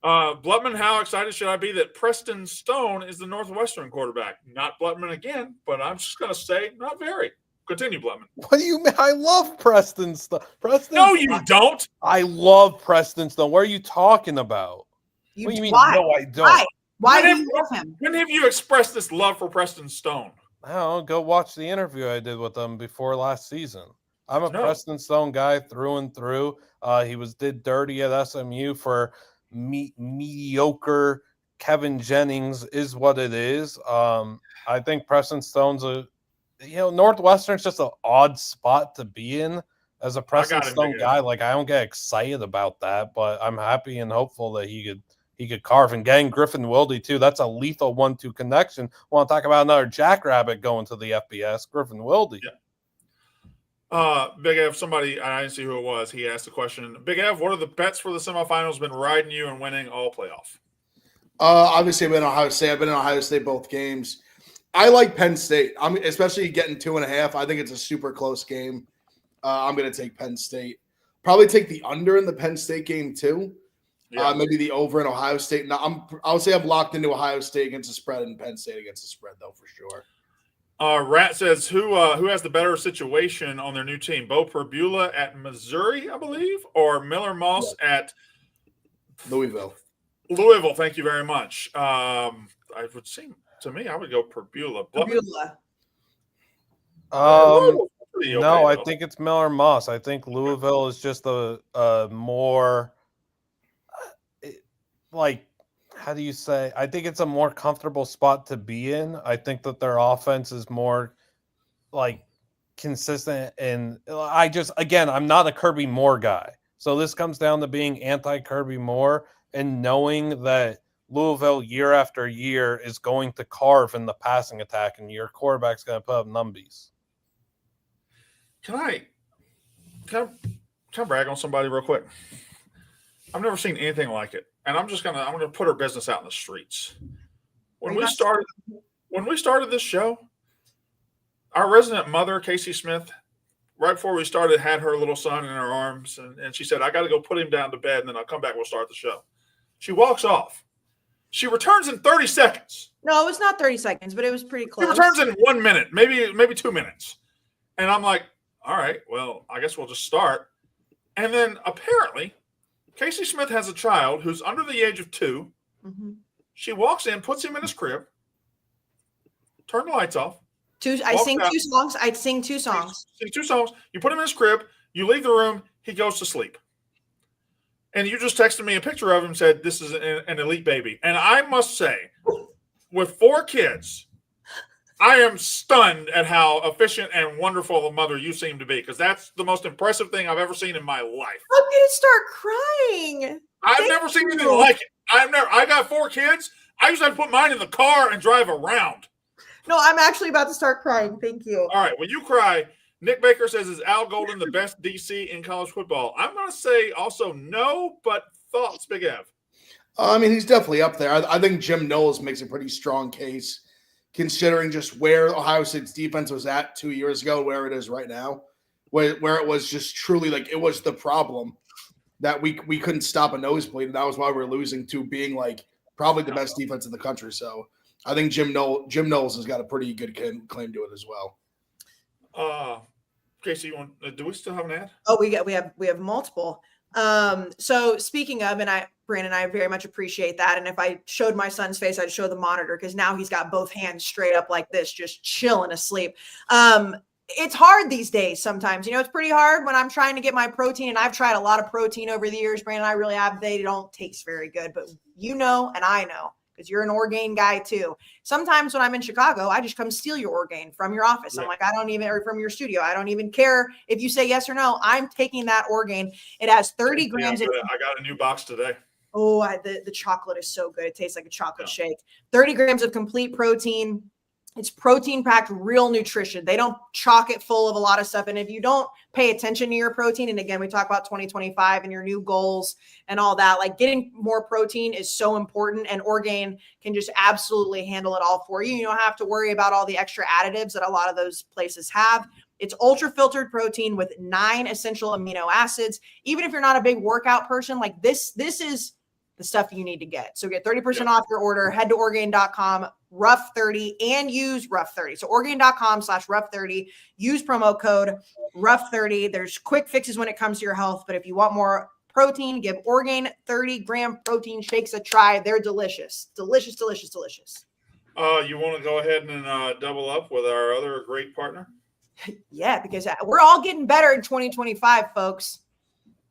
Blutman, how excited should I be that Preston Stone is the Northwestern quarterback? Not Blutman again, but I'm just going to say not very. Continue, Blevin. What do you mean? I love Preston Stone. No, you don't. I love Preston Stone. What are you talking about? What do you mean? Why? No, I don't. Why When do you love him? When have you expressed this love for Preston Stone? I don't know. Go watch the interview I did with him before last season. I'm a No. Preston Stone guy through and through. He did dirty at SMU for mediocre Kevin Jennings is what it is. I think Preston Stone's Northwestern's just an odd spot to be in as a Preston Stone guy. Like, I don't get excited about that, but I'm happy and hopeful that he could carve. And getting Griffin Wilde too, that's a lethal 1-2 connection. Want to talk about another jackrabbit going to the FBS, Griffin Wilde. Yeah. Big Ev, somebody, I didn't see who it was, he asked the question, Big Ev, what are the bets for the semifinals been riding you and winning all playoff? Obviously, I've been in Ohio State both games. I like Penn State. Especially getting 2.5. I think it's a super close game. I'm going to take Penn State. Probably take the under in the Penn State game too. Yeah. Maybe the over in Ohio State. No, I'll say I'm locked into Ohio State against the spread and Penn State against the spread though for sure. Rat says who has the better situation on their new team? Bo Perbula at Missouri, I believe, or Miller Moss at Louisville. Louisville, thank you very much. I would seem to me, I would go Perbula. No, I think it's Miller Moss. I think Louisville is just a more how do you say? I think it's a more comfortable spot to be in. I think that their offense is more consistent, and I'm not a Kirby Moore guy. So this comes down to being anti-Kirby Moore and knowing that Louisville year after year is going to carve in the passing attack, and your quarterback's going to put up numbies. Can I brag on somebody real quick? I've never seen anything like it, and I'm gonna put her business out in the streets. When we started this show, our resident mother, Kayce Smith, right before we started, had her little son in her arms, and she said, "I got to go put him down to bed, and then I'll come back. We'll start the show." She walks off. She returns in 30 seconds. No, it was not 30 seconds, but it was pretty close. She returns in 1 minute, maybe 2 minutes, and I'm like, all right, well, I guess we'll just start. And then apparently, Kayce Smith has a child who's under the age of 2. Mm-hmm. She walks in, puts him in his crib, turn the lights off. I sing 2 songs. I'd sing 2 songs. Sing 2 songs. You put him in his crib. You leave the room. He goes to sleep. And you just texted me a picture of him and said, this is an elite baby. And I must say, with 4 kids, I am stunned at how efficient and wonderful a mother you seem to be, because that's the most impressive thing I've ever seen in my life. I'm going to start crying. I've never seen anything like it. I got 4 kids. I used to have to put mine in the car and drive around. No, I'm actually about to start crying. Thank you. All right. When you cry, Nick Baker says, is Al Golden the best DC in college football? I'm going to say also no, but thoughts, Big Ev. I mean, he's definitely up there. I think Jim Knowles makes a pretty strong case, considering just where Ohio State's defense was at 2 years ago, where it is right now, where it was just truly it was the problem that we couldn't stop a nosebleed, and that was why we were losing to being probably the best defense in the country. So I think Jim Knowles has got a pretty good claim to it as well. Kayce, do we still have an ad? Oh, we have multiple. So speaking of, and Brandon, I very much appreciate that. And if I showed my son's face, I'd show the monitor, because now he's got both hands straight up like this, just chilling asleep. It's hard these days sometimes. It's pretty hard when I'm trying to get my protein, and I've tried a lot of protein over the years, Brandon. I really have. They don't taste very good, but and I know, because you're an Orgain guy too. Sometimes when I'm in Chicago, I just come steal your Orgain from your office. Yeah. I'm like, or from your studio. I don't even care if you say yes or no. I'm taking that Orgain. It has 30 grams. I got a new box today. Oh, the chocolate is so good. It tastes like a chocolate shake. 30 grams of complete protein. It's protein-packed, real nutrition. They don't chock it full of a lot of stuff. And if you don't pay attention to your protein, and again, we talk about 2025 and your new goals and all that, getting more protein is so important, and Orgain can just absolutely handle it all for you. You don't have to worry about all the extra additives that a lot of those places have. It's ultra-filtered protein with 9 essential amino acids. Even if you're not a big workout person, this is the stuff you need to get. So get 30% off your order. Head to Orgain.com rough30 and use rough30. So Oregon.com/rough30. Use promo code rough30. There's quick fixes when it comes to your health, but if you want more protein, give Oregon 30-gram protein shakes a try. They're delicious. Delicious, delicious, delicious. You want to go ahead and double up with our other great partner? Yeah, because we're all getting better in 2025, folks.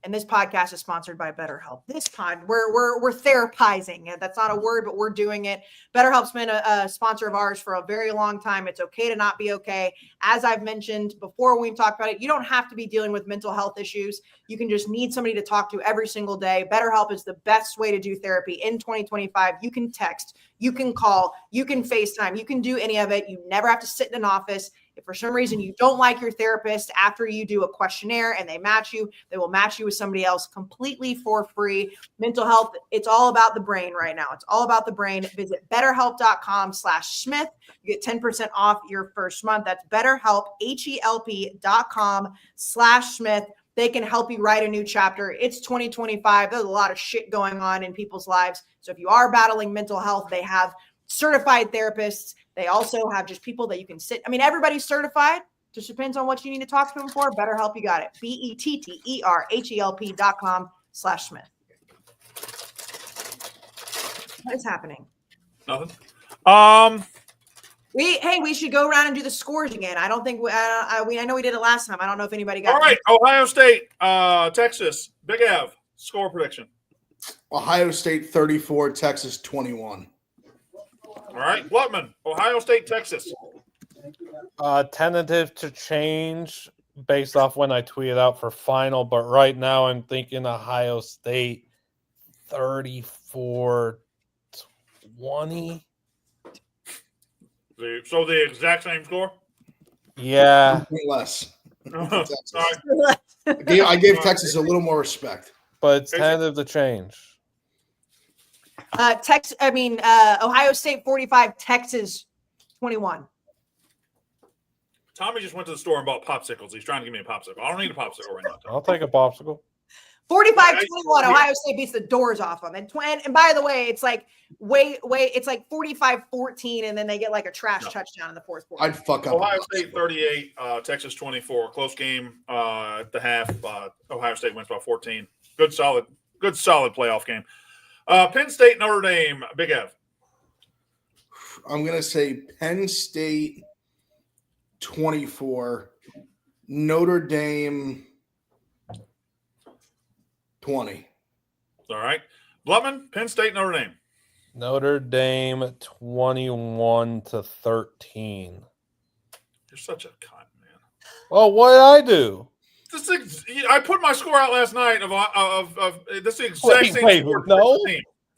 And this podcast is sponsored by BetterHelp. We're therapizing. That's not a word, but we're doing it. BetterHelp's been a sponsor of ours for a very long time. It's okay to not be okay. As I've mentioned before, we've talked about it. You don't have to be dealing with mental health issues. You can just need somebody to talk to every single day. BetterHelp is the best way to do therapy in 2025. You can text, you can call, you can FaceTime, you can do any of it. You never have to sit in an office. If for some reason you don't like your therapist, after you do a questionnaire and they match you, they will match you with somebody else completely for free. Mental health, it's all about the brain right now. It's all about the brain. Visit betterhelp.com/Smith. You get 10% off your first month. That's BetterHelp, HELP.com/Smith. They can help you write a new chapter. It's 2025. There's a lot of shit going on in people's lives. So if you are battling mental health, they have certified therapists. They also have just people that you can sit. I mean, everybody's certified. Just depends on what you need to talk to them for. BetterHelp, you got it. BetterHelp.com/Smith. What is happening? Nothing. We should go around and do the scores again. I don't think I know we did it last time. I don't know if anybody got. All right, Ohio State, Texas, Big Av, score prediction. Ohio State 34, Texas 21. All right, Blutman, Ohio State, Texas. Tentative to change based off when I tweeted out for final, but right now I'm thinking Ohio State 34-20. So the exact same score? Yeah. Less. All right. I gave Texas a little more respect. But it's tentative to change. Ohio State 45, Texas 21. Tommy just went to the store and bought popsicles. He's trying to give me a popsicle. I don't need a popsicle right now. I'll take a popsicle. 45-21. Ohio State beats the doors off them. And by the way, it's like it's like 45-14, and then they get like a trash touchdown in the fourth quarter. I'd fuck up. Ohio State 38, Texas 24. Close game at the half. Ohio State wins by 14. Good solid playoff game. Penn State, Notre Dame, Big F. I'm gonna say Penn State 24, Notre Dame 20. All right. Blutman, Penn State, Notre Dame. Notre Dame 21-13. You're such a cunt, man. Oh, what did I do? I put my score out last night of this is the exact same score. No.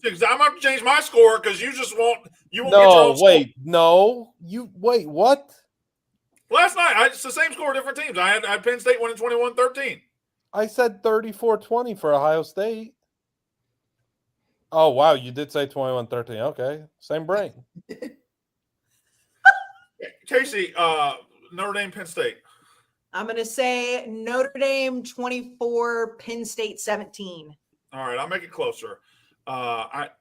I'm about to change my score because you just won't. You won't No, get your own wait, score. no. You wait, what? Last night, it's the same score, different teams. I had Penn State winning 21-13. I said 34-20 for Ohio State. Oh, wow. You did say 21-13. Okay. Same brain. Kayce, Notre Dame, Penn State. I'm going to say Notre Dame 24, Penn State 17. All right, I'll make it closer.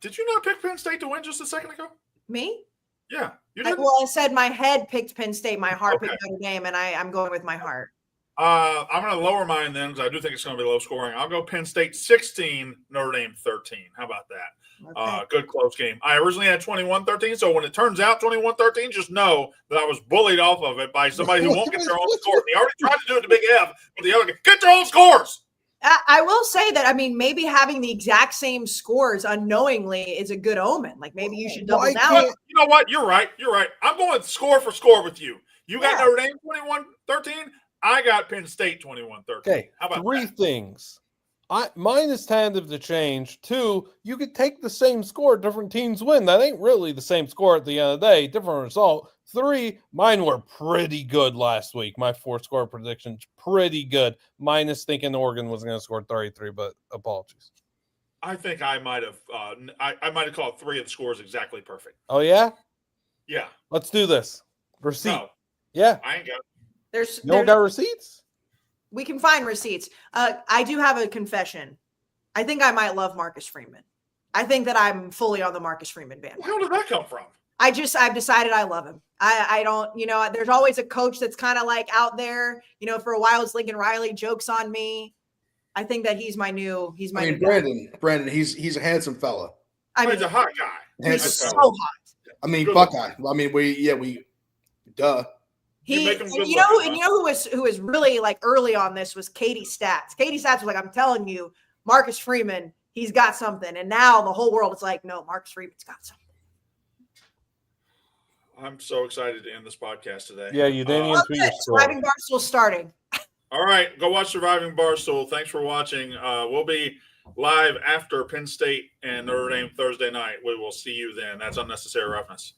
Did you not pick Penn State to win just a second ago? Me? Yeah, you did. I said my head picked Penn State, my heart picked Notre Dame, and I'm going with my heart. I'm going to lower mine then because I do think it's going to be low scoring. I'll go Penn State 16, Notre Dame 13. How about that? Okay. Good close game. I originally had 21-13, so when it turns out 21-13, just know that I was bullied off of it by somebody who won't get their own score. He already tried to do it to Big F, but the other guy, get your own scores. I will say that, maybe having the exact same scores unknowingly is a good omen. Like maybe you should double down. You know what? You're right. I'm going score for score with you. You got Notre Dame 21-13. I got Penn State 21-13. Okay, how about three that? things. Mine is tentative to change. 2, you could take the same score, different teams win. That ain't really the same score at the end of the day, different result. 3, mine were pretty good last week. My 4-score predictions, pretty good. Minus thinking Oregon was going to score 33, but apologies. I think I might have I might have called 3 of the scores exactly perfect. Oh, yeah? Yeah. Let's do this. Receipt. No, yeah. I ain't got it. You don't got receipts? We can find receipts. I do have a confession. I think I might love Marcus Freeman. I think that I'm fully on the Marcus Freeman band. How did that come from? I've decided I love him. I don't, there's always a coach that's kind of like out there, for a while it's Lincoln Riley, jokes on me. I think that he's my new guy. Brandon, he's a handsome fella. He's a hot guy. He's Handsome so fella. hot. I mean, Good Buckeye. I mean, duh. You make him good you know looking, who was really like early on this was Katie Stats. Katie Stats was like, I'm telling you, Marcus Freeman, he's got something. And now the whole world is like, no, Marcus Freeman's got something. I'm so excited to end this podcast today. Yeah, you didn't even tweet your story. Surviving Barstool starting. All right, go watch Surviving Barstool. Thanks for watching. We'll be live after Penn State and Notre Dame Thursday night. We will see you then. That's Unnecessary Roughness.